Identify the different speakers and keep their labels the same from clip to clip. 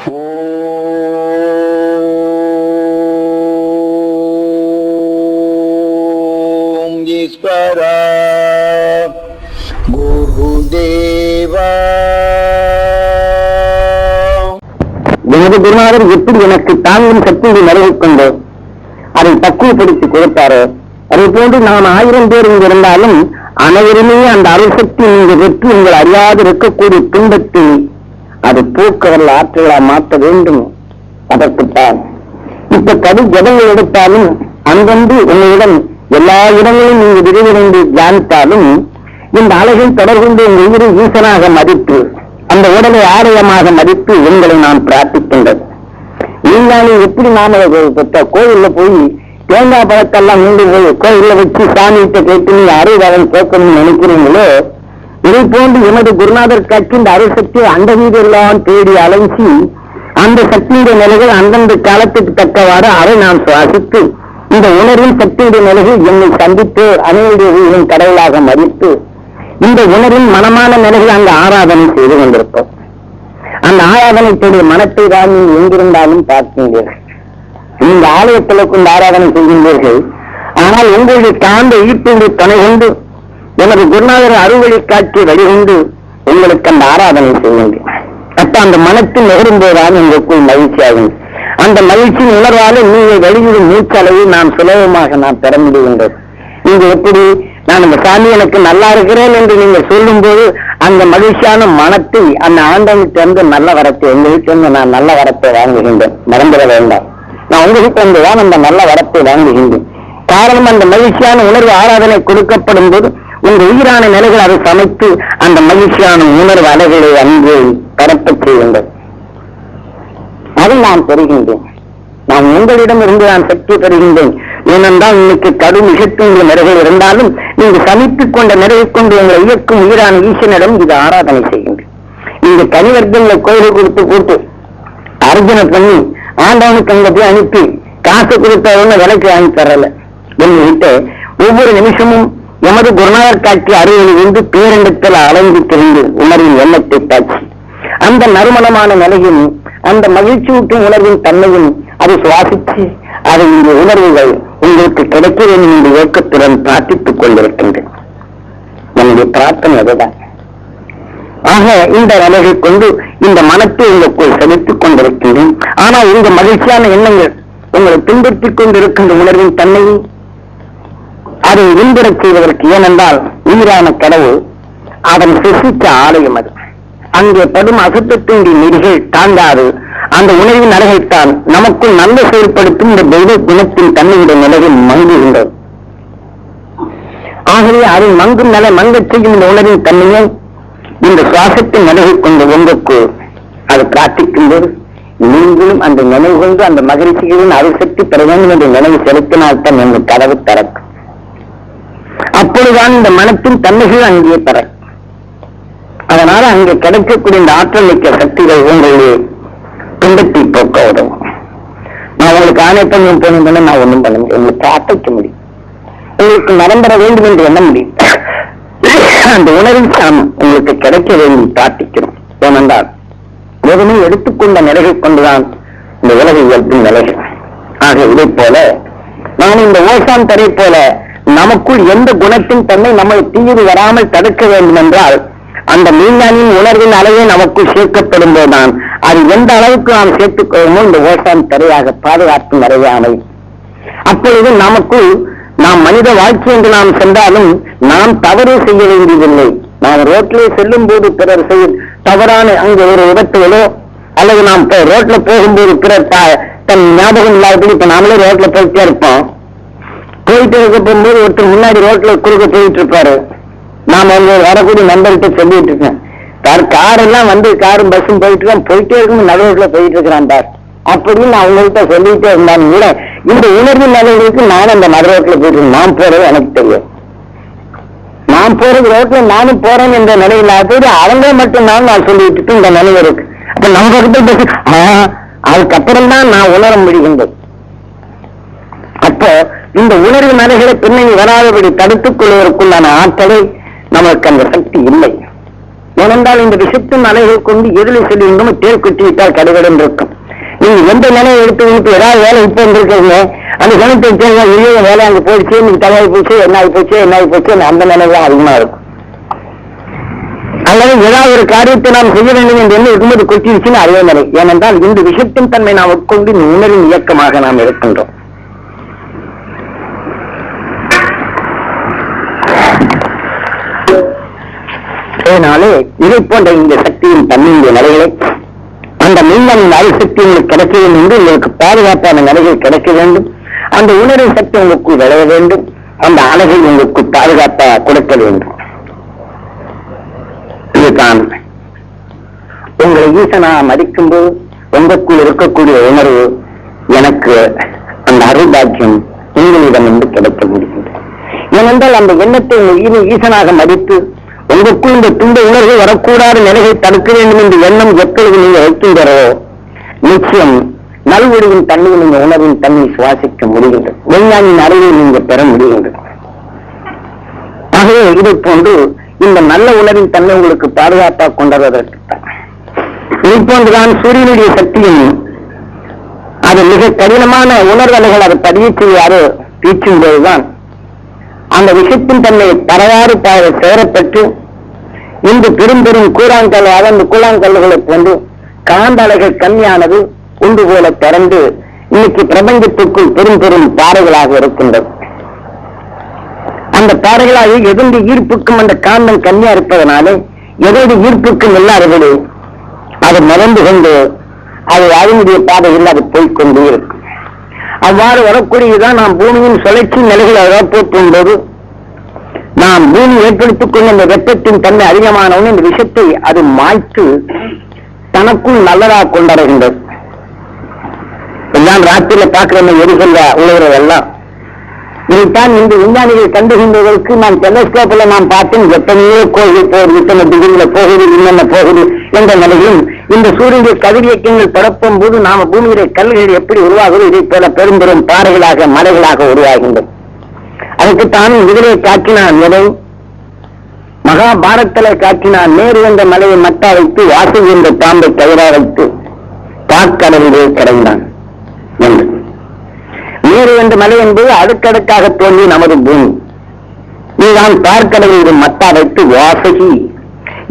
Speaker 1: ஓம் ஈஸ்வரா குருதேவா.
Speaker 2: எனது குருநாதர் எப்படி எனக்கு தாங்கும் சக்தியை நிலவிக் கொண்டு அதை பக்குவப்படுத்தி கொடுத்தாரோ அதை போன்று நாம் 1000 பேர் இங்கு இருந்தாலும் அனைவருமே அந்த அருள் சக்தி நீங்கள் வெற்றி நீங்கள் அறியாது இருக்கக்கூடிய துன்பத்தில் அது போக்குவரல் ஆற்றலா மாற்ற வேண்டும். அதற்குத்தான் இப்ப கவி ஜபங்கள் எடுத்தாலும் அங்கொன்று உங்களிடம் எல்லா இடங்களிலும் நீங்கள் விரைவிரைந்து தியானித்தாலும் இந்த அழகை தொடர்ந்து உங்கள் உயிரை ஈசனாக மதித்து அந்த உடலை ஆலயமாக மதித்து உங்களை நான் பிரார்த்திக்கின்றது. நீங்களே எப்படி நாம கோயில்ல போய் தேங்காய் பழத்தெல்லாம் மீண்டு போய் கோயில்ல வச்சு சாமிகிட்ட கேட்டு நீங்க அருள்வாதம் கேட்கணும்னு நினைக்கிறீங்களோ, இதை போன்று எமது குருநாதர் காட்சி இந்த அருள் சக்தியை அந்த வீடெல்லாம் தேடி அலைஞ்சி அந்த சக்தியுடைய நிலைகள் அந்தந்த காலத்துக்கு தக்கவாறு அதை நாம் சுவாசித்து இந்த உணர்வின் சக்தியுடைய நிலைகள் என்னை சந்தித்து அனைவருடைய உயிரின் கடவுளாக மதித்து இந்த உணர்வின் மனமான நிலைகள் அங்கு ஆராதனை செய்து கொண்டிருப்போம். அந்த ஆராதனைக்குரிய மனத்தை தான் நீங்கள் எங்கிருந்தாலும் பார்க்கின்றீர்கள். இந்த ஆலயத்தில் கொண்டு ஆராதனை செய்கின்றீர்கள். ஆனால் உங்களுடைய தாழ்ந்த ஈர்ப்பினுடைய துணை கொண்டு எனது குருநாதர் அறுவழி காட்சியை வழிகொண்டு உங்களுக்கு அந்த ஆராதனை செய்கின்றேன். அப்ப அந்த மனத்தில் நுகரும்போதுதான் உங்களுக்குள் மகிழ்ச்சியாகும். அந்த மகிழ்ச்சியின் உணர்வால நீங்கள் வெளியிடும் மூச்சளவை நாம் சுலபமாக நாம் பெற முடிகின்றது. நீங்க எப்படி நான் இந்த சாமி எனக்கு நல்லா இருக்கிறேன் என்று நீங்க சொல்லும் போது அந்த மகிழ்ச்சியான மனத்தை அந்த ஆண்டவனுக்கு வந்து நல்ல வரத்தை எங்களுக்கு வந்து நான் நல்ல வரத்தை வாங்குகின்றேன். மறந்துட வேண்டாம், நான் உங்களுக்கு வந்துதான் அந்த நல்ல வரத்தை வாங்குகின்றேன். காரணம் அந்த மகிழ்ச்சியான உணர்வு ஆராதனை கொடுக்கப்படும் போது உங்க உயிரான நிலைகள் அதை சமைத்து அந்த மகிழ்ச்சியான உணர்வு அலைகளை அங்கு பரப்பச் செய்கின்றது. அதை நான் பெறுகின்றேன். நான் உங்களிடம் இருந்து நான் சக்தி பெறுகின்றேன். ஏனென்றால் இன்னைக்கு கடும் மிகத்துவ நிறைகள் இருந்தாலும் நீங்க சமைத்துக் கொண்ட நிறைவை கொண்டு உங்களை இயக்கும் உயிரான ஈசனிடம் இது ஆராதனை செய்கின்றேன். நீங்க கனிவர்க்கங்களை கோயிலை கொடுத்து கூட்டு அர்ஜனை பண்ணி ஆண்டவனுக்கு அங்க போய் அனுப்பி காசு கொடுத்தவங்க விலைக்கு வாங்கி தரல என்று ஒவ்வொரு நிமிஷமும் எமது குருநாதர் காட்சி அருகில் இருந்து பேரண்டத்தில் அலைந்து திரிந்து உணர்வின் எண்ணத்தை காட்சி அந்த நறுமணமான நிலையும் அந்த மகிழ்ச்சி ஊட்டும் உணர்வின் தன்மையும் அதை சுவாசித்து அதை இந்த உணர்வுகள் உங்களுக்கு கிடைக்க வேண்டும் என்ற இயக்கத்துடன் பிரார்த்தித்துக் கொண்டிருக்கின்றேன். நம்முடைய பிரார்த்தனை அதுதான். ஆக இந்த நிலையை கொண்டு இந்த மனத்தை உங்களுக்குள் செலுத்திக் கொண்டிருக்கின்றேன். ஆனால் இந்த மகிழ்ச்சியான எண்ணங்கள் உங்களை பின்பற்றிக் கொண்டிருக்கின்ற உணர்வின் தன்மையை அதை விண்பெறச் செய்வதற்கு, ஏனென்றால் உயிரான கடவுள் அதன் சிசித்த ஆலயம் அது. அங்கே படும் அசுத்தத்தினுடைய நெறிகள் தாங்காது அந்த உணர்வின் அழகைத்தான் நமக்குள் நல்ல செயல்படுத்தும் இந்த தெய்வ குணத்தின் தன்மையுடைய நிலையில் மங்குகின்றது. ஆகவே அதை மங்கும் நிலை மங்கச் செய்யும் இந்த உணர்வின் தன்மையை இந்த சுவாசத்தின் நிலையை கொண்டு உங்களுக்கு அது பிரார்த்திக்கும் போது நீங்களும் அந்த நினைவு கொண்டு அந்த மகிழ்ச்சிகளின் அரிசக்தி பெற வேண்டும் என்ற நினைவு செலுத்தினால்தான் எங்கள் கதவு திறக்கும். அப்பொழுதுதான் இந்த மனத்தின் தன்மைகள் அங்கே பெற. அதனால அங்கே கிடைக்கக்கூடிய இந்த ஆற்றல் மிக்க சக்திகள் உங்களுடைய துன்பத்தை போக்க உதவும். நான் உங்களுக்கு ஆணைப்பண்ணும் போனீங்கன்னா நான் ஒன்றும் பண்ண முடியும், உங்களுக்கு பிரார்த்திக்க முடியும், உங்களுக்கு நரம்பெற வேண்டும் என்று எண்ண முடியும். அந்த உணர்வின் சாமம் உங்களுக்கு கிடைக்க வேண்டி பிரார்த்திக்கிறோம். ஏனென்றால் எதுவுமே எடுத்துக்கொண்ட நிலைகள் கொண்டுதான் இந்த உலக இயல்பின் நிலைகள். ஆக இதை போல நான் இந்த ஓசான் தரை போல நமக்குள் எந்த குணத்தின் தன்மை நம்மை தீது வராமல் தடுக்க வேண்டும் என்றால் அந்த மீன்ஞானியின் உணர்வின் அளவே நமக்குள் சேர்க்கப்படும் போதுதான் அது எந்த அளவுக்கு நாம் சேர்த்துக் கொள்ளுமோ இந்த ஓசான் தரையாக பாதுகாப்பு நிறைவானை. அப்பொழுது நமக்குள் நாம் மனித வாழ்க்கை என்று நாம் சென்றாலும் நாம் தவறு செய்ய வேண்டியதில்லை. நாம் ரோட்டிலே செல்லும் போது பிறர் செய்ய தவறான அங்கு ஒரு விபத்துகளோ அல்லது நாம் ரோட்ல போகும்போது பிறர் தன் ஞாபகம் இல்லாதபடி இப்ப நாமளே ரோட்ல போயிட்டே இருப்போம். போயிட்டு இருக்க போகும்போது ஒருத்தர் முன்னாடி ரோட்ல குறுக்க போயிட்டு இருப்பாரு. நாம வரக்கூடிய நண்பர்கிட்ட சொல்லிட்டு இருக்கேன், கார் எல்லாம் வந்து காரும் பஸ்ஸும் போயிட்டு இருக்கான், போயிட்டே இருக்கும் நடு ரோட்ல போயிட்டு இருக்கிறான் பார் அப்படின்னு நான் அவங்கள்ட்ட சொல்லிட்டே இருந்தாலும் கூட இந்த உணர்வு நிலைகளுக்கு நான் அந்த நடு ரோட்ல போயிட்டு நான் போறது எனக்கு தெரியும். நான் போறது ரோட்ல நானும் போறேன் என்ற நிலையில் போது அவங்க மட்டும்தான் நான் சொல்லிட்டு இந்த நிலை இருக்கு. அப்ப நம்ம கிட்ட பேசி அதுக்கப்புறம் தான் நான் உணர முடிகின்றது. அப்போ இந்த உணர்வு நிலைகளை பின்னணி வராதபடி தடுத்துக் கொள்வதற்குள்ளான ஆற்றலை நமக்கு அந்த சக்தி இல்லை. ஏனென்றால் இந்த விஷத்தின் அலைகள் கொண்டு எதில் செல்கின்றோம் தேர் குத்திவிட்டால் கடைகடன் இருக்கும். நீங்க எந்த நிலையை எடுத்து ஏதாவது வேலை இப்ப இருந்திருக்கீங்க, அந்த கணத்தை வெளியே வேலை அங்க போயிடுச்சு, இன்னைக்கு தலையாகி போச்சு, என்ன ஆகி போச்சு அந்த நிலை தான் அதிகமா இருக்கும். அல்லது ஏதாவது ஒரு காரியத்தை நாம் செய்ய வேண்டும் என்று என்ன இருக்கும்போது கொட்டிடுச்சுன்னு அதே நிலை. ஏனென்றால் இந்த விஷத்தின் தன்மை நாம் உட்கொண்டு இந்த உணர்வின் இயக்கமாக நாம் இருக்கின்றோம். அதனாலே இதை போன்ற இந்த சக்தியின் தன்மையுடைய நிலைகளை அந்த மின்னலின் அரிசக்தி உங்களுக்கு கிடைக்க வேண்டும் என்று உங்களுக்கு பாதுகாப்பான நிலைகள் கிடைக்க வேண்டும். அந்த உணர்வு சக்தி உங்களுக்கு விளைய வேண்டும். அந்த அழகை உங்களுக்கு பாதுகாப்பாக கொடுக்க வேண்டும். இதுதான் உங்களை ஈசனா மதிக்கும்போது உங்களுக்குள் இருக்கக்கூடிய உணர்வு எனக்கு அந்த அருள்பாக்கியம் உங்களிடம் இருந்து கிடைக்க முடிகின்றது. ஏனென்றால் அந்த எண்ணத்தை ஈசனாக மதித்து உங்களுக்குள் இந்த துன்ப உணர்வு வரக்கூடாத நிலையை தடுக்க வேண்டும் என்ற எண்ணம் எப்பொழுது நீங்க வைக்கின்றோ நிச்சயம் நல்வொழியின் தன்மையை நீங்க உணர்வின் தன்மையை சுவாசிக்க முடிகின்றது. விஞ்ஞானின் அறிவை நீங்க பெற முடிகின்றது. ஆகவே இதை போன்று இந்த நல்ல உணர்வின் தன்மை உங்களுக்கு பாதுகாப்பாக கொண்டுவதற்கு இதை போன்றுதான் சூரியனுடைய சக்தியும் அது மிக கடினமான உணர்வலைகள் அதை பதிவு செய்யாறு பீச்சும் போதுதான் அந்த விஷத்தின் தன்மை பரவாறு சேரப்பட்டு இந்த பெரும் பெரும் கூழாங்கல் அந்த கூழாங்கல்களை போன்று காந்த அலைகள் கம்மியானது உண்டு போல திறந்து இன்னைக்கு பிரபஞ்சத்துக்குள் பெரும் பெரும் பாறைகளாக இருக்கின்றது. அந்த பாறைகளாக எதோடு ஈர்ப்புக்கும் அந்த காந்தம் கம்மியா இருப்பதனாலே எதோடு ஈர்ப்புக்கும் இல்லாதபடி அது மறந்து கொண்டு அது அதனுடைய பாதையில் அது போய்கொண்டே இருக்கும். அவ்வாறு வரக்கூடியதான் நாம் பூமியின் சுழற்சி நிலைகளை போற்றும் போது நாம் பூமி ஏற்படுத்திக் கொண்ட இந்த வெப்பத்தின் தன்மை அதிகமானவன் இந்த விஷத்தை அது மாய்த்து தனக்குள் நல்லதாக கொண்டாடுகின்றது. எல்லாம் ராத்திரியில பார்க்கிற எரிகல்ல உலகிறதெல்லாம் இதைத்தான் இந்த விஞ்ஞானிகள் கண்டுகின்றதற்கு நாம் டெலஸ்கோப்ல நாம் பார்த்தோம். எத்தனையோ கோவில் போகுது, இத்தனை டிகிரியில போகுது, என்னென்ன போகுது என்ற நிலையிலும் இந்த சூரியனுடைய கதிரியக்கங்கள் பரப்பும் போது நாம பூமியிலே கல்லுகள் எப்படி உருவாகுது இதை போல பெரும் பெரும் பாறைகளாக மலைகளாக உருவாகின்றது. அதுக்குத்தான் இதிலே காட்டினான் எதை மகாபாரத்திலே காட்டினான். நேரு என்ற மலையை மட்டா வைத்து வாசு என்ற பாம்பை கயிறா வைத்து பாக்கடலிலே கடைந்தான் என்று. நேரு என்ற மலை என்பது அடுக்கடுக்காக தோன்றி நமது பூமி. இதுதான் பார்க்கடலில் மட்டா வைத்து வாசகி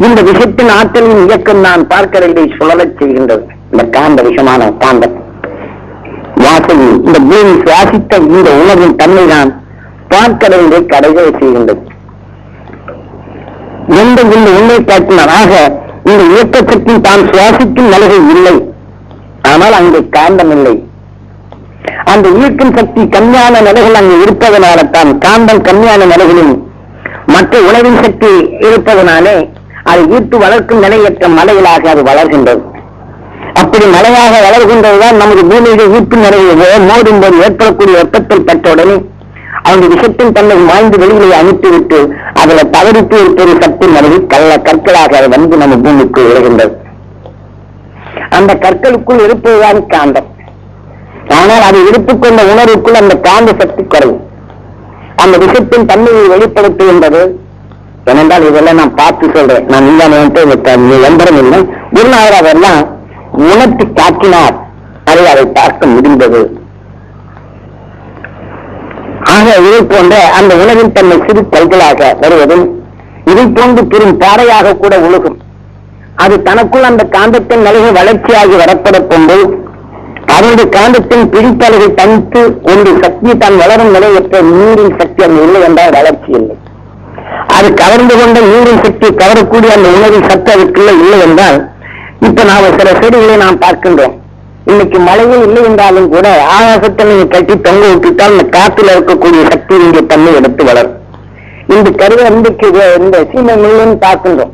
Speaker 2: இந்த விஷத்தின் ஆற்றலின் இயக்கம் நான் பார்க்கடலை சுழலச் செய்கின்றது. இந்த காந்த விஷமான காந்தம் வாசகி இந்த பூமி சுவாசித்த இந்த உணர்வின் தன்மைதான் பார்க்கடலை கடைகளை செய்கின்றது. எந்த இந்த உண்மை காட்டினாராக இந்த இயக்கத்திற்கு தான் சுவாசிக்கும் நிலைகள் இல்லை. ஆனால் அங்கே காந்தம் இல்லை. அந்த ஈர்க்கும் சக்தி கம்மியான நிலைகள் அங்கு இருப்பதனால தான் காந்தம் கம்மியான நிலைகளில் மற்ற உணவின் சக்தி இருப்பதனாலே அது ஈர்த்து வளர்க்கும் நிலையற்ற மலைகளாக அது வளர்கின்றது. அப்படி மலையாக வளர்கின்றதுதான் நமது பூமியிலே ஈர்ப்பு நிலையை மோதும் போது ஏற்படக்கூடிய வெப்பத்தில் பட்டவுடனே அவங்க விஷத்தின் தன்னை வாய்ந்து வெளியிலே அனுப்பிவிட்டு அதில் தவறித்து இருப்பது சக்தி நிலையில் கற்களாக அது வந்து நம்ம பூமிக்குள் விழுகின்றது. அந்த கற்களுக்குள் இருப்பதுதான் காந்தம். ஆனால் அதை எடுத்துக்கொண்ட உணர்வுக்குள் அந்த காந்த சக்தி குறையும். அந்த விஷத்தின் தன்மையை வெளிப்படுத்துகின்றது. ஏனென்றால் இதெல்லாம் நான் பார்த்து சொல்றேன். நான் எந்திரம் இல்லை. குருநாதர் அதெல்லாம் உணர்த்தி காட்டினார். அதை பார்க்க முடிந்தது. ஆக இதை போன்ற அந்த உணவின் தன்மை சிறு கல்களாக வருவதும் இதை போன்று பெரும் பாறையாக கூட உலகும். அது தனக்குள் அந்த காந்தத்தின் நிலையை வளர்ச்சியாகி வரப்படப் கொண்டு அதனுடைய காந்தத்தின் பிடித்தலையை தனித்து ஒன்று சக்தி தான் வளரும் நிலையற்ற நீரின் சக்தி அங்கு இல்லை என்றால் வளர்ச்சி இல்லை. அது கவர்ந்து கொண்ட நீரின் சக்தி கவரக்கூடிய அந்த உணவின் சக்தி அதுக்குள்ள இல்லை என்றால் இப்ப நாம் சில செடிகளை நாம் பார்க்கின்றோம். இன்னைக்கு மழையே இல்லை என்றாலும் கூட ஆகாசத்தை நீங்க கட்டி தொங்க விட்டுட்டால் இந்த காத்துல இருக்கக்கூடிய சக்தி இங்கே தன்மை எடுத்து வளரும். இந்த கருவை இந்த சீமை மில்லுன்னு பார்க்கின்றோம்.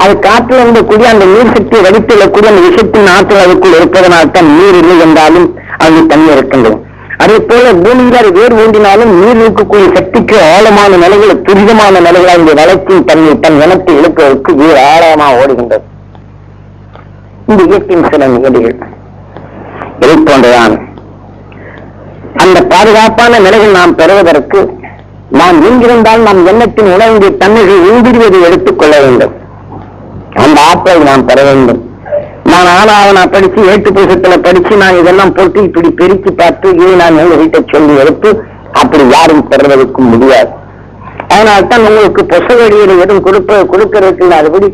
Speaker 2: அது காற்றில் இருந்தக்கூடிய அந்த நீர் சக்தியை வடித்துள்ளக்கூடிய அந்த விஷத்தின் ஆற்றல் அதுக்குள் இருப்பதனால்தான் நீர் இல்லை என்றாலும் அது தண்ணி இருக்கின்றது. அதே போல பூமியில் அது வேர் ஊண்டினாலும் நீர் இருக்கக்கூடிய சக்திக்கு ஆழமான நிலைகளை துரிதமான நிலைகளாக இந்த வளர்ச்சியின் தன்மை தன் இனத்தை இழுப்பதற்கு வேறு ஆழமாக ஓடுகின்றது. இந்த இயற்கையின் சில நிகழ்வுகள் இதை போன்றதான். அந்த பாதுகாப்பான நிலைகள் நாம் பெறுவதற்கு நாம் எங்கிருந்தால் நாம் எண்ணத்தின் உணவுடைய தன்மைகள் ஊடுருவதை எடுத்துக் கொள்ள வேண்டும். அந்த ஆற்றலை நாம் பெற வேண்டும். நான் ஆளாவனா படிச்சு 8 புத்தகத்துல படிச்சு நான் இதெல்லாம் போட்டு இப்படி பெருக்கி பார்த்து இதை நான் உங்ககிட்ட சொல்லி எடுத்து அப்படி யாரும் பெறுவதற்கும் முடியாது. அதனால்தான் உங்களுக்கு புத்தகடியில் எதுவும் கொடுக்கிறதுக்கு அதுபடி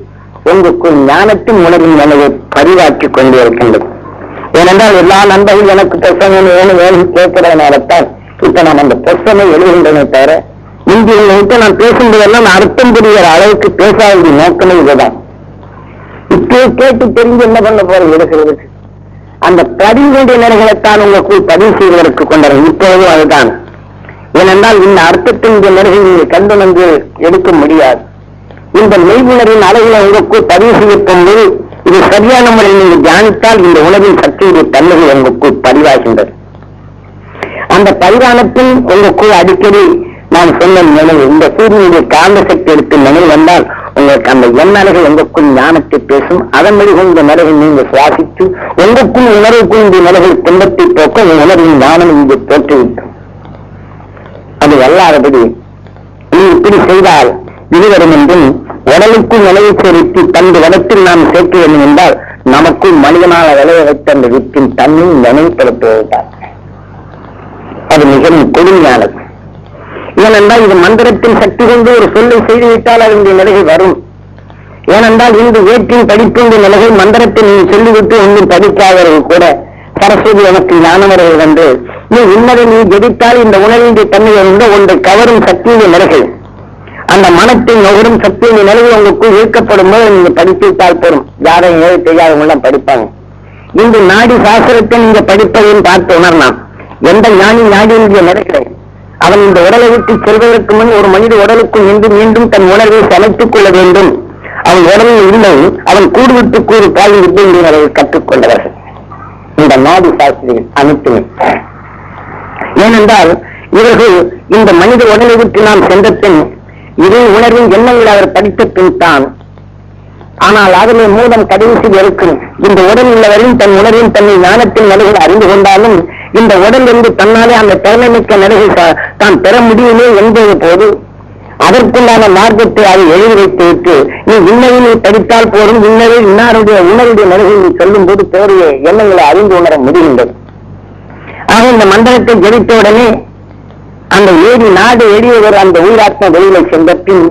Speaker 2: உங்களுக்குள் ஞானத்தின் உணர்வின் நிலையை பதிவாக்கி கொண்டே இருக்கின்றது. ஏனென்றால் எல்லா நண்பர்கள் எனக்கு புத்தகம் வேணும் கேட்கிறதுனால்தான் இப்ப நான் அந்த புத்தகமே எழுதுகின்றன தவிர இங்கு உங்ககிட்ட நான் பேசும்போதெல்லாம் அர்த்தம் புரிகிற அளவுக்கு பேசாத நோக்கமே இதுதான். இப்போ கேட்டு தெரிஞ்சு என்ன பண்ண போறது எடுக்கிறதுக்கு அந்த பதிவுடைய நிலைகளைத்தான் உங்களுக்குள் பதிவு செய்வதற்கு கொண்டாடும். இப்போதும் அதுதான். ஏனென்றால் இந்த அர்த்தத்தின் இந்த நிலையை நீங்கள் கண்டுணர்ந்து எடுக்க முடியாது. இந்த மெய்வுணர்வின் அளவில் உங்களுக்குள் பதிவு செய்யப்போது இது சரியான முறையில் நீங்கள் தியானித்தால் இந்த உணர்வின் சக்தியுடைய தன்மைகள் உங்களுக்குள் பதிவாகின்றது. அந்த பதிவானத்தில் உங்களுக்குள் அடிக்கடி நான் சொன்ன நினைவு இந்த சூரியனுடைய காந்த சக்தி எடுத்து நினைவு வந்தால் உங்களுக்கு அந்த எண்ணலைகள் உங்களுக்குள் ஞானத்தை பேசும். அதன் வழி இந்த நிலைகள் நீங்கள் சுவாசித்து உங்களுக்குள் உணர்வுக்குள் இந்த நிலைகள் துன்பத்தை போக்க உணர்வின் ஞானம் இங்கு தோற்றுவிக்கும். அது அல்லாதபடி நீ இப்படி செய்தால் இதுவரும் என்றும் உடலுக்குள் நிலையை செலுத்தி தந்து வனத்தில் நாம் சேர்க்க வேண்டும் என்றால் நமக்குள் மனிதனால விளைய வைத்த அந்த வித்தின் தன்மை நினைவுபடுத்துவதுதான். அது மிகவும் கொடுமையானது. ஏனென்றால் இது மந்திரத்தின் சக்தி கொண்டு ஒரு சொல்லை செய்துவிட்டால் அதனுடைய நிலைகள் வரும். ஏனென்றால் இந்த வேற்றின் படிப்புடைய நிலைகள் மந்திரத்தை நீ சொல்லிவிட்டு ஒன்றும் படிக்காதவர்கள் கூட சரஸ்வதி எனக்கு ஞானவர்கள் வந்து நீ உன்னதை நீ ஜெபித்தால் இந்த உணர்வின் தன்மை வந்து ஒன்றை கவரும் சக்தியுடைய நிலைகள் அந்த மனத்தை நுகரும் சக்தியுடைய நிலைகள் உங்களுக்குள் ஈர்க்கப்படும் போது நீங்க படித்துவிட்டால் போரும். யாரையும் ஏழை தெரியாதவங்களாம் படிப்பாங்க. இந்த நாடி சாஸ்திரத்தை நீங்க படிப்பதையும் பார்த்து உணரலாம். எந்த ஞானியுடைய நிலைகளை அவன் இந்த உடலை விட்டு செல்வதற்கு முன் ஒரு மனித உடலுக்குள் நின்று மீண்டும் தன் உணர்வை சமைத்துக் கொள்ள வேண்டும். அவன் உடலில் இல்லை அவன் கூடு விட்டு கூறு பால் விட்டு என்று கற்றுக்கொண்டவர்கள் இந்த நாடி சாஸ்திரிகள் அனைத்துமே. ஏனென்றால் இவர்கள் இந்த மனித உடலை விட்டு நாம் சென்ற பின் இதே உணர்வின் எண்ணங்கள் அவர் படித்த பின் தான். ஆனால் அதிலே மூலம் கடைசி இருக்கும். இந்த உடல் உள்ளவரையும் தன் உணர்வின் தன்னை ஞானத்தின் நிலைகள் அறிந்து கொண்டாலும் இந்த உடல் இருந்து தன்னாலே அந்த திறமைமிக்க நிலைகள் தான் பெற முடியுமே என்பது போது அதற்குண்டான மார்க்கத்தை அதை எழுதி வைத்துவிட்டு நீ இன்னதை படித்தால் போதும் இன்னதை இன்னாருடைய உணர்வுடைய நிலைகள் நீ சொல்லும் போது பேரிய எண்ணங்களை அறிந்து உணர முடிகின்றது. ஆக இந்த மந்திரத்தை ஜெயித்த உடனே அந்த நாடு எளியவர் அந்த உயிராத்மா வெளியில சென்ற பின்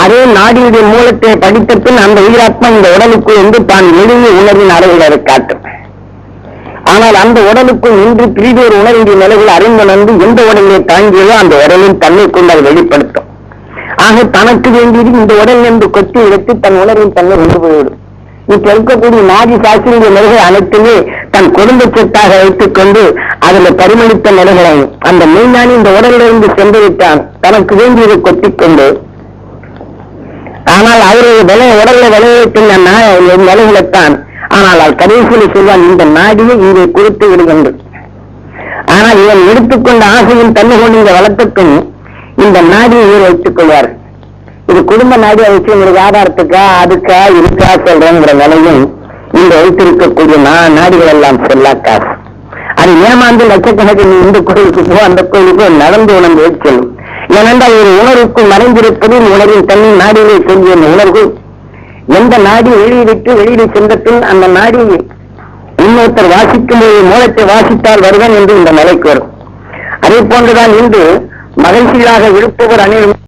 Speaker 2: அதே நாடியுடைய மூலத்தை படித்த பின் அந்த உயிராத்மா இந்த உடலுக்குள் வந்து தான் எளிய உணர்வின் அளவில் காட்டும். ஆனால் அந்த உடலுக்குள் நின்று பிரிவு ஒரு உணர்வுடைய நிலைகள் அறிந்துணர்ந்து எந்த உடலை தாங்கியதோ அந்த உடலின் தன்மை கொண்டு அதை வெளிப்படுத்தும். ஆக தனக்கு வேண்டியது இந்த உடல் என்று கொத்தி எடுத்து தன் உணர்வின் தன்மை கொண்டு போய்விடும். இப்ப இருக்கக்கூடிய நாடி சாஸ்திரிய நிலைகள் அனைத்துமே தன் குடும்ப சொத்தாக வைத்துக் கொண்டு அதில் பரிமளித்த நிலைகளை அந்த மெய்ஞானி இந்த உடலிலிருந்து சென்று விட்டான் தனக்கு வேண்டியதை கொத்திக் கொண்டு. ஆனால் அவருடைய உடல்ல விளைவிக்கின்ற நிலைகளைத்தான். ஆனால் அவர் கடைசியில் சொல்வான் இந்த நாடியை இங்கே கொடுத்து விடுகின்றது. ஆனால் இவன் எடுத்துக்கொண்ட ஆசையின் தன்மை கொண்டு இந்த வளர்த்துக்கும் இந்த நாடியை இவர் வைத்துக் கொள்வார். இது குடும்ப நாடியை வச்சு உங்களுக்கு ஆதாரத்துக்கா அதுக்கா இருக்கா சொல்றேங்கிற நிலையும் இந்த வைத்திருக்கக்கூடிய நாடிகள் எல்லாம் செல்லா காசு. அது ஏமாந்து லட்சக்கணக்கில் இந்த கோயிலுக்கு போ அந்த கோயிலுக்கு நடந்து உணர்ந்து செல்லும். ஏனென்றால் ஒரு உணர்வுக்குள் மறைந்திருப்பது உணர்வின் தன்னை நாடியிலே சொல்லிய உணர்வு எந்த நாடி வெளியிட்டு சென்ற பின் அந்த நாடி இன்னொருத்தர் வாசிக்கும் போது மூலத்தை வாசித்தால் வருவன் என்று இந்த நிலைக்கு வரும். அதே போன்றுதான் இன்று மகிழ்ச்சியாக இருப்பவர் அனைவரும்